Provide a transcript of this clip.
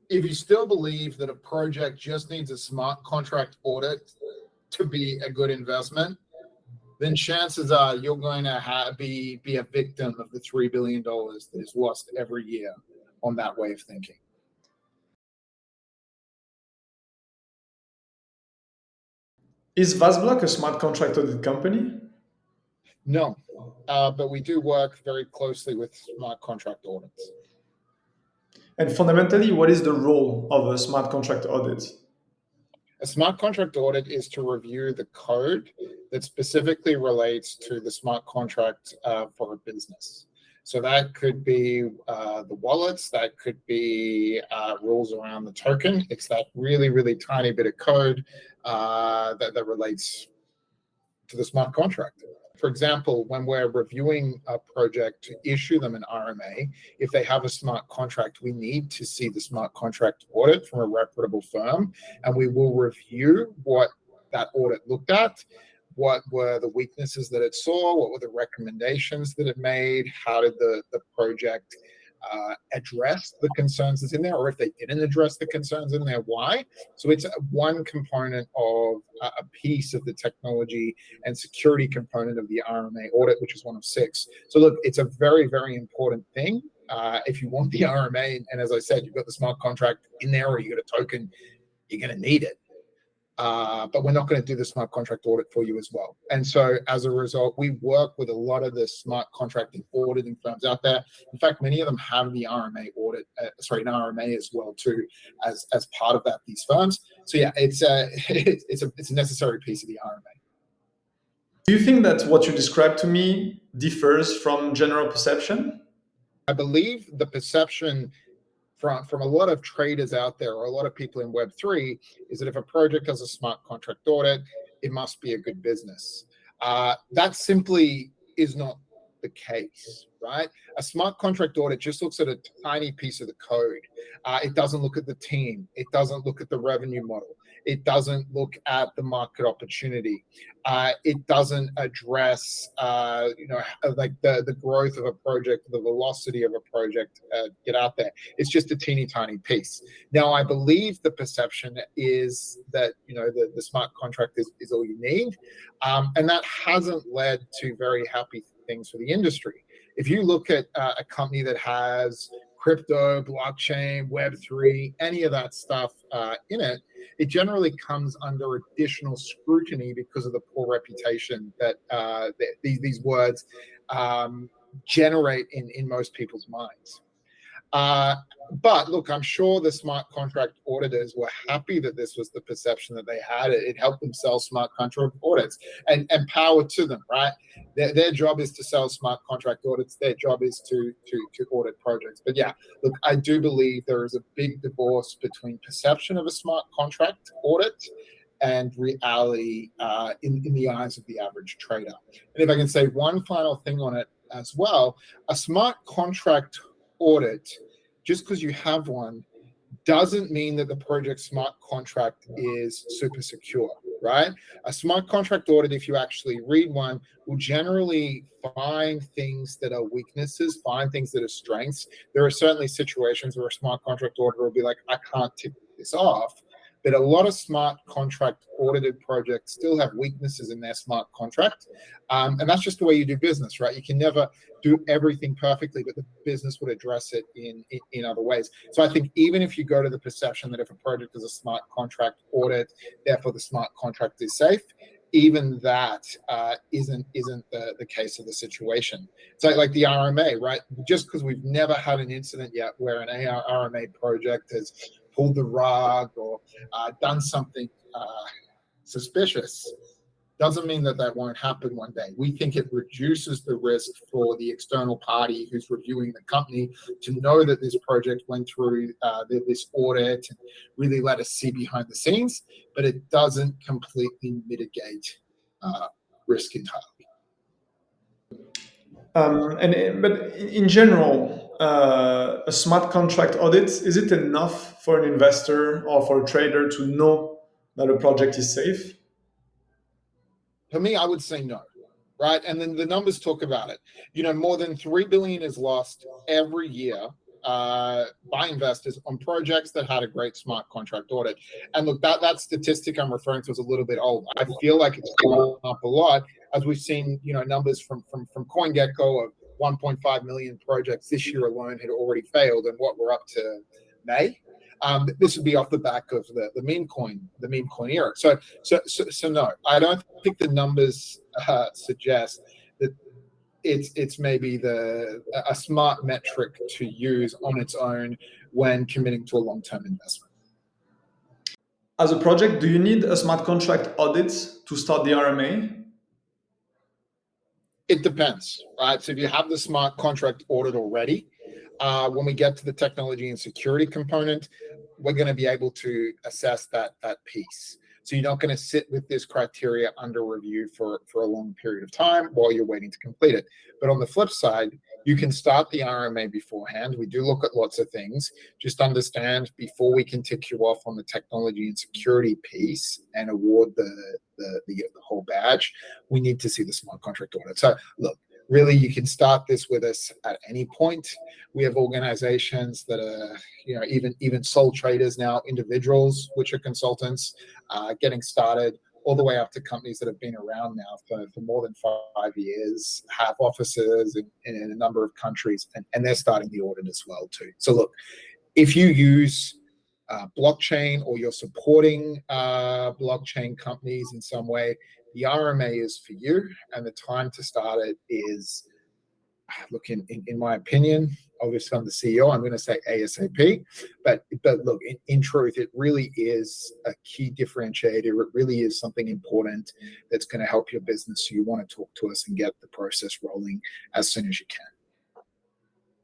if you still believe that a project just needs a smart contract audit to be a good investment, then chances are you're going to be a victim of the $3 billion that is lost every year on that way of thinking. Is VaaSBlock a smart contract audit company? No, but we do work very closely with smart contract audits. And fundamentally, what is the role of a smart contract audit? A smart contract audit is to review the code that specifically relates to the smart contract for a business. So that could be the wallets, that could be rules around the token. It's that really, really tiny bit of code that relates to the smart contract. For example, when we're reviewing a project to issue them an RMA, if they have a smart contract, we need to see the smart contract audit from a reputable firm, and we will review what that audit looked at, what were the weaknesses that it saw, what were the recommendations that it made, how did the project address the concerns that's in there, or if they didn't address the concerns in there, why. So it's one component of a piece of the technology and security component of the RMA audit, which is one of 6. So look, it's a very, very important thing. If you want the RMA, and as I said, you've got the smart contract in there or you got a token, you're going to need it. But we're not going to do the smart contract audit for you as well. And so as a result, we work with a lot of the smart contracting auditing firms out there. In fact, many of them have the RMA audit, an RMA as well too, as part of that, these firms. So yeah, it's a necessary piece of the RMA. Do you think that what you described to me differs from general perception? I believe the perception from a lot of traders out there, or a lot of people in Web3, is that if a project has a smart contract audit, it must be a good business. That simply is not the case, right? A smart contract audit just looks at a tiny piece of the code. It doesn't look at the team. It doesn't look at the revenue model. It doesn't look at the market opportunity. It doesn't address, like the growth of a project, the velocity of a project, get out there. It's just a teeny tiny piece. Now, I believe the perception is that, the smart contract is all you need. And that hasn't led to very happy things for the industry. If you look at a company that has crypto, blockchain, Web3, any of that stuff in it, it generally comes under additional scrutiny because of the poor reputation that these words generate in most people's minds. But look, I'm sure the smart contract auditors were happy that this was the perception that they had. It helped them sell smart contract audits, and power to them, right? Their job is to sell smart contract audits. Their job is to audit projects. But yeah, look, I do believe there is a big divorce between perception of a smart contract audit and reality in the eyes of the average trader. And if I can say one final thing on it as well, a smart contract audit, just because you have one, doesn't mean that the project smart contract is super secure, right? A smart contract audit, if you actually read one, will generally find things that are weaknesses, find things that are strengths. There are certainly situations where a smart contract auditor will be like, I can't tick this off. But a lot of smart contract audited projects still have weaknesses in their smart contract. And that's just the way you do business, right? You can never do everything perfectly, but the business would address it in other ways. So I think even if you go to the perception that if a project is a smart contract audit, therefore the smart contract is safe, even that isn't the case of the situation. So like the RMA, right? Just because we've never had an incident yet where an RMA project has pulled the rug or done something suspicious, doesn't mean that won't happen one day. We think it reduces the risk for the external party who's reviewing the company to know that this project went through this audit and really let us see behind the scenes, but it doesn't completely mitigate risk entirely. But in general, a smart contract audit, is it enough for an investor or for a trader to know that a project is safe? For me, I would say no, right? And then the numbers talk about it. More than $3 billion is lost every year by by investors on projects that had a great smart contract audit. And look, that statistic I'm referring to is a little bit old. I feel like it's gone up a lot, as we've seen, numbers from CoinGecko of 1.5 million projects this year alone had already failed, and what we're up to May. This would be off the back of the meme coin era. So no, I don't think the numbers suggest that it's maybe a smart metric to use on its own when committing to a long-term investment. As a project, do you need a smart contract audit to start the RMA? It depends, right? So if you have the smart contract audit already, when we get to the technology and security component, we're going to be able to assess that piece. So you're not going to sit with this criteria under review for a long period of time while you're waiting to complete it. But on the flip side, you can start the RMA beforehand. We do look at lots of things. Just understand, before we can tick you off on the technology and security piece and award the whole badge, we need to see the smart contract audit. So look, really, you can start this with us at any point. We have organizations that are, even sole traders now, individuals, which are consultants, getting started, all the way up to companies that have been around now for more than 5 years, have offices in a number of countries, and they're starting the audit as well too. So look, if you use blockchain, or you're supporting blockchain companies in some way, the RMA is for you, and the time to start it is, look, in my opinion, obviously I'm the CEO, I'm going to say ASAP, but look, in truth, it really is a key differentiator. It really is something important that's going to help your business. So you want to talk to us and get the process rolling as soon as you can.